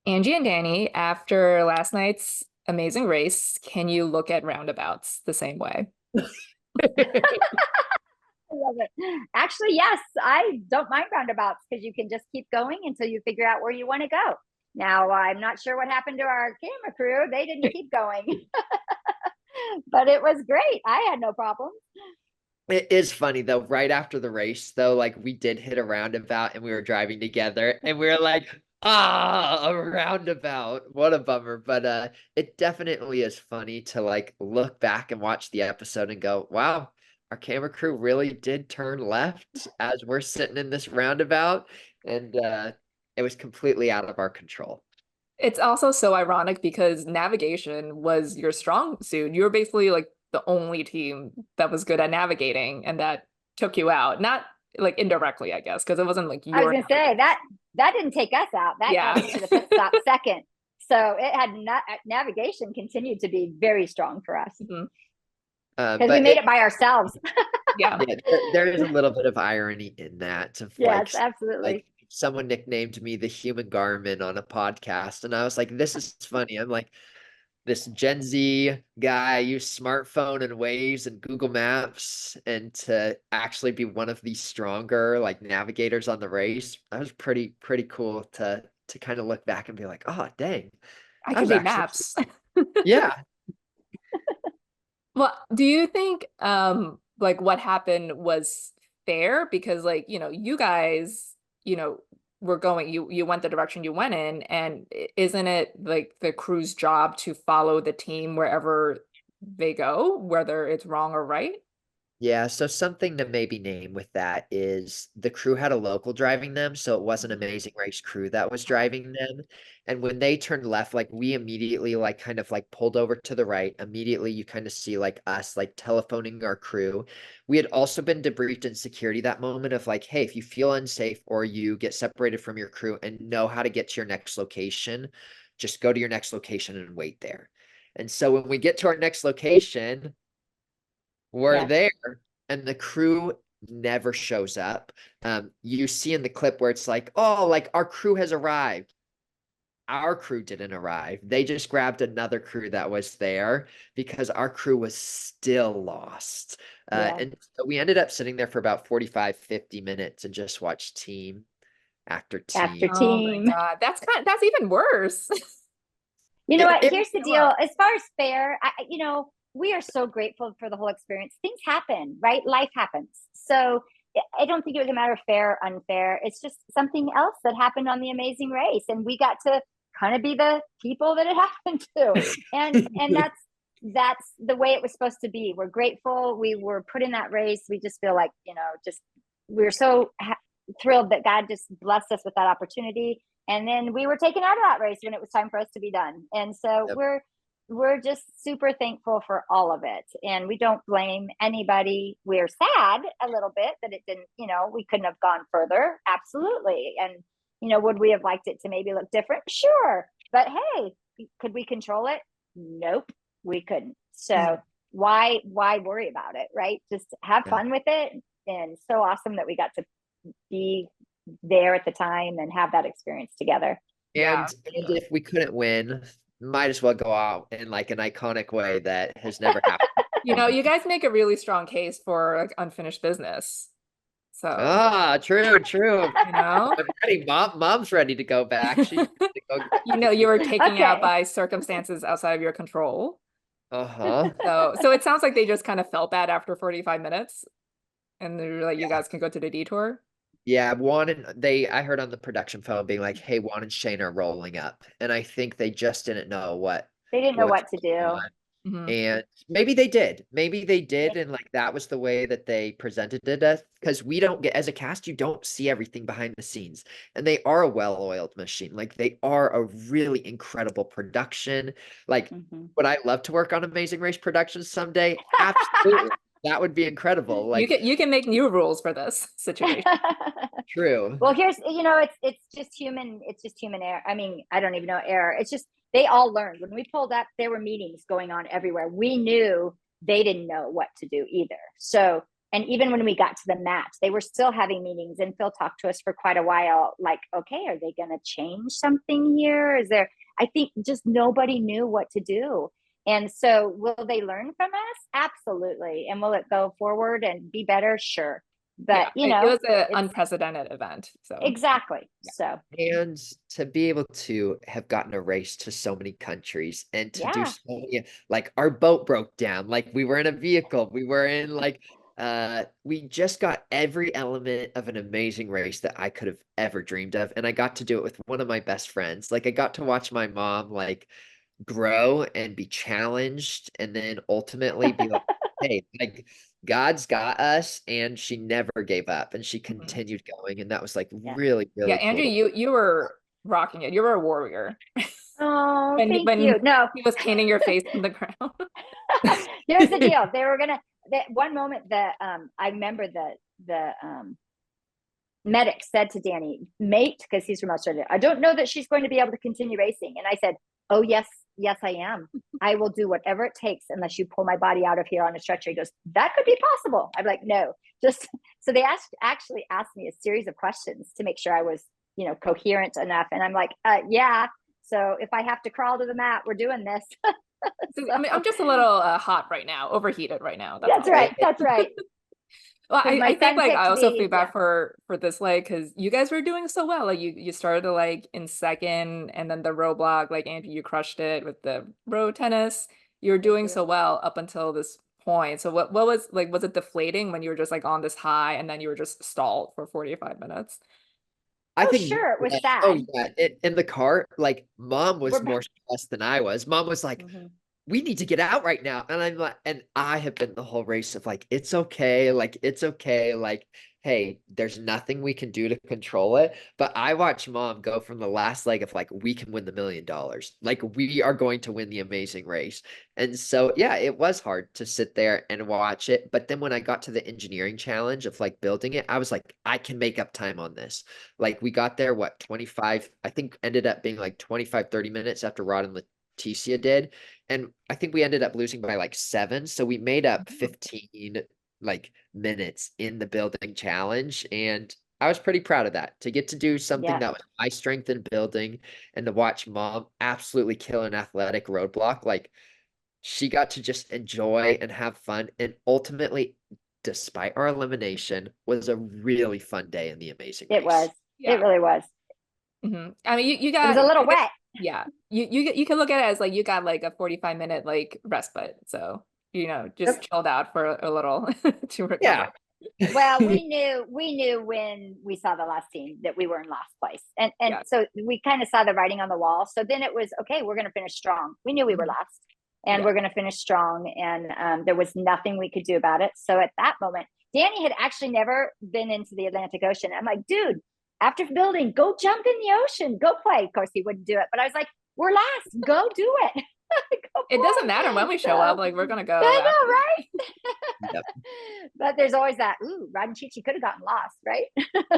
Angie and Danny, after last night's amazing race, can you look at roundabouts the same way? I love it. Actually, yes, I don't mind roundabouts because you can just keep going until you figure out where you want to go. Now, I'm not sure what happened to our camera crew. They didn't keep going, but it was great. I had no problem. It is funny though, right after the race though, like we did hit a roundabout and we were driving together and we were like, a roundabout. What a bummer. But it definitely is funny to like look back and watch the episode and go, wow, our camera crew really did turn left as we're sitting in this roundabout. And it was completely out of our control. It's also so ironic because navigation was your strong suit. You were basically like the only team that was good at navigating and that took you out. Not like indirectly, I guess, because it wasn't like I was your going to say that didn't take us out. That yeah. got us to the pit stop second. So it had not navigation continued to be very strong for us because we made it by ourselves. Yeah, there is a little bit of irony in that. Of yes, absolutely. Like someone nicknamed me the human Garmin on a podcast, and I was like, "This is funny." I'm like, this Gen Z guy used smartphone and Waze and Google Maps, and to actually be one of the stronger like navigators on the race, that was pretty cool to kind of look back and be like, "Oh, dang, I that could was be actually maps. yeah." Well, do you think like what happened was fair? Because like, you guys, were going, you went the direction you went in, and isn't it like the crew's job to follow the team wherever they go, whether it's wrong or right? Yeah, so something to maybe name with that is the crew had a local driving them, so it wasn't Amazing Race crew that was driving them. And when they turned left, like we immediately like kind of like pulled over to the right. Immediately you kind of see like us like telephoning our crew. We had also been debriefed in security that moment of like, hey, if you feel unsafe or you get separated from your crew and know how to get to your next location, just go to your next location and wait there. And so when we get to our next location, we're Yes. there and the crew never shows up. You see in the clip where it's like, oh, like our crew has arrived. Our crew didn't arrive. They just grabbed another crew that was there because our crew was still lost. Yeah. And so we ended up sitting there for about 45, 50 minutes and just watched team after After team. Oh my team. God, that's even worse. You know what? It Here's the deal. As far as fair, we are so grateful for the whole experience. Things happen, right? Life happens. So I don't think it was a matter of fair or unfair. It's just something else that happened on the Amazing Race, and we got to kind of be the people that it happened to, and that's the way it was supposed to be. We're grateful. We were put in that race. We just feel like just we're so thrilled that God just blessed us with that opportunity, and then we were taken out of that race when it was time for us to be done. And so Yep. we're just super thankful for all of it, and we don't blame anybody. We're sad a little bit that it didn't, we couldn't have gone further, absolutely. And would we have liked it to maybe look different? Sure. But hey, could we control it? Nope, we couldn't. So why worry about it, right? Just have fun with it. And so awesome that we got to be there at the time and have that experience together. And if we couldn't win, might as well go out in like an iconic way that has never happened. You guys make a really strong case for like unfinished business. So, True. I'm ready. Mom's ready to go back. She's ready to go. you were taken out Okay. by circumstances outside of your control. Uh-huh. So it sounds like they just kind of felt bad after 45 minutes, and they were like, you guys can go to the detour. Yeah, I heard on the production phone being like, hey, Juan and Shane are rolling up. And I think they just didn't know They didn't know what's what to going do. on. Mhm. And maybe they did. Maybe they did. And like that was the way that they presented it as, because we don't get, as a cast, you don't see everything behind the scenes. And they are a well-oiled machine. Like they are a really incredible production. Like, would I love to work on Amazing Race Productions someday? Absolutely. That would be incredible. Like You can make new rules for this situation. true. Well, here's it's just human error. I mean, I don't even know error. It's just they all learned. When we pulled up, there were meetings going on everywhere. We knew they didn't know what to do either. So And even when we got to the mat, they were still having meetings, and Phil talked to us for quite a while, like, okay, are they going to change something here? Is there, I think just nobody knew what to do. And so will they learn from us? Absolutely. And will it go forward and be better? Sure. But Yeah, it was an it's unprecedented event. So exactly. yeah. So And to be able to have gotten a race to so many countries and to do yeah. so many, like our boat broke down, like we were in a vehicle, we were in like, we just got every element of an amazing race that I could have ever dreamed of. And I got to do it with one of my best friends. Like I got to watch my mom like grow and be challenged and then ultimately be like, hey, like God's got us, and she never gave up and she Mhm. continued going. And that was like Yeah. really, Yeah, really cool Angie, to you were rocking it. You were a warrior Oh, thank when you. No, he was painting your face in the ground. here's the deal. They were gonna that one moment that I remember the medic said to Danny, mate, because he's from Australia, I don't know that she's going to be able to continue racing. And I said, oh yes, yes, I am. I will do whatever it takes unless you pull my body out of here on a stretcher. He goes, that could be possible. I'm like, no, just so they actually asked me a series of questions to make sure I was, coherent enough. And I'm like, yeah. So if I have to crawl to the mat, we're doing this. I mean, I'm just a little hot right now, overheated right now. That's That's all. right. That's right. Well, Because I my think son like I picked also me. feel Yeah. bad for this leg because you guys were doing so well. Like you started like in second, and then the roadblock, like Angie, you crushed it with the road tennis. You were Thank doing you. so well up until this point. So what was like, was it deflating when you were just like on this high and then you were just stalled for 45 minutes? I Oh, think, sure. It was oh sad. yeah, in the car, like mom was We're more stressed than I was. Mom was like, Mhm. we need to get out right now. And I'm like, and I have been the whole race of like, it's okay. Like, it's okay. Like, hey, there's nothing we can do to control it. But I watched mom go from the last leg of like, we can win the $1 million. Like, we are going to win the amazing race. And so, yeah, it was hard to sit there and watch it. But then when I got to the engineering challenge of like building it, I was like, I can make up time on this. Like, we got there, what, 25, I think ended up being like 25, 30 minutes after Rod and Leticia did. And I think we ended up losing by like 7. So we made up 15 like minutes in the building challenge. And I was pretty proud of that to get to do something Yeah. that was my strength in building and to watch mom absolutely kill an athletic roadblock. Like she got to just enjoy and have fun. And ultimately, despite our elimination, was a really fun day in the amazing It was. race. It Yeah. really was. I mean, you It was got, a little I guess, wet. yeah, you can look at it as like you got like a 45-minute like respite. So, just chilled out for a little to Yeah. recover. Well, we knew when we saw the last team that we were in last place. And Yeah. so we kind of saw the writing on the wall. So then it was, okay, we're going to finish strong. We knew we were Mhm. last, and Yeah. we're going to finish strong, and there was nothing we could do about it. So at that moment, Danny had actually never been into the Atlantic Ocean. I'm like, dude, after building, go jump in the ocean, go play. Of course he wouldn't do it, but I was like, we're last, go do it. Go It doesn't matter when play. we show up, So like we're gonna go I after. know, right? Yep. But there's always that, ooh, Rod and Chi Chi could have gotten lost, right?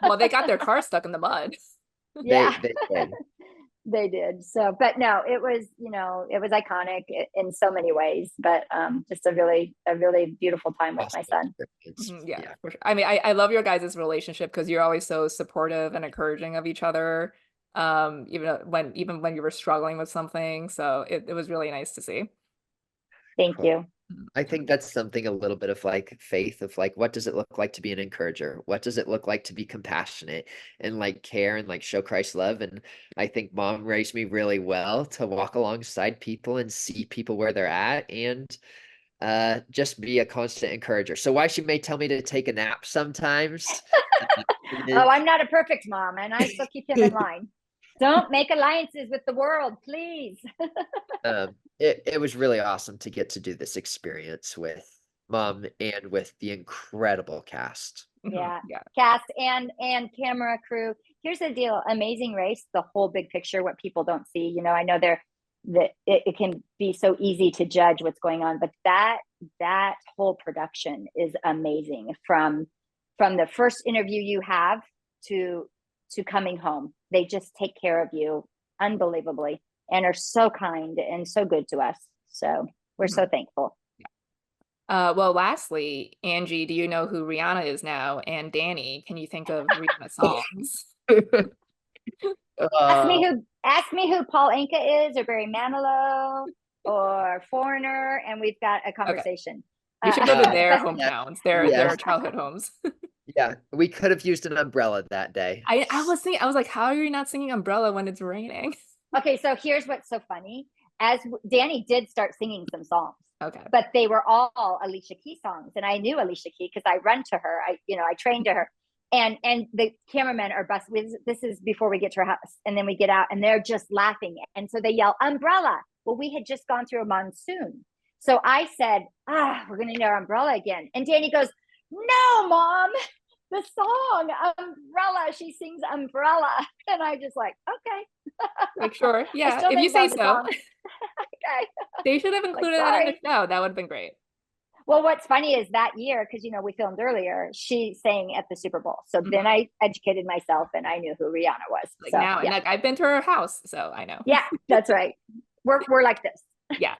Well, they got their car stuck in the mud. Yeah, They did. they did. So, but no, it was, it was iconic in so many ways, but just a really beautiful time with my Awesome son. experience. Yeah, Yeah. for sure. I mean, I love your guys' relationship because you're always so supportive and encouraging of each other. Even when you were struggling with something. So it was really nice to see. Thank Cool. you. I think that's something a little bit of like faith of like, what does it look like to be an encourager? What does it look like to be compassionate and like care and like show Christ's love? And I think mom raised me really well to walk alongside people and see people where they're at and just be a constant encourager. So why she may tell me to take a nap sometimes. Oh, I'm not a perfect mom, and I still keep him in line. Don't make alliances with the world, please. It was really awesome to get to do this experience with mom and with the incredible cast. Yeah, Yeah. cast and camera crew. Here's the deal: Amazing Race, the whole big picture, what people don't see. I know that it can be so easy to judge what's going on, but that whole production is amazing. From the first interview you have to coming home, they just take care of you unbelievably and are so kind and so good to us. So we're so thankful. Well, lastly, Angie, do you know who Rihanna is now? And Danny, can you think of Rihanna songs? Uh, Ask me who Paul Anka is, or Barry Manilow, or Foreigner, and we've got a Okay. conversation. We should go to their But yeah, hometowns, their yes, childhood homes. yeah. We could have used an umbrella that day. I was thinking, I was like, how are you not singing Umbrella when it's raining? okay, so here's what's so funny. Danny did start singing some songs, Okay. but they were all Alicia Keys songs, and I knew Alicia Keys because I run to her. I trained to her, and the cameramen are busting. This is before we get to her house, and then we get out, and they're just laughing, and so they yell umbrella. Well, we had just gone through a monsoon, so I said, we're gonna need our umbrella again, and Danny goes, no, Mom. The song Umbrella, she sings Umbrella, and I just like, okay. Like, sure. I Yeah, still if you didn't say love the so. song. Okay. They should have Like, included that in the sorry. show. That would have been great. Well, what's funny is that year, because we filmed earlier, she sang at the Super Bowl. So then Mhm. I educated myself and I knew who Rihanna was. Like So now, and yeah. like I've been to her house, so I know. Yeah, that's right. We're like this. Yeah.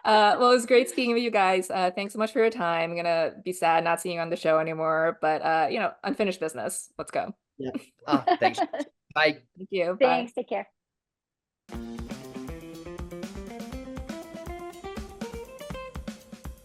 Well, it was great speaking with you guys. Thanks so much for your time. I'm gonna be sad not seeing you on the show anymore, but unfinished business. Let's go. Yeah. Oh, thanks. Bye. Thank you. Bye. Thanks. Take care.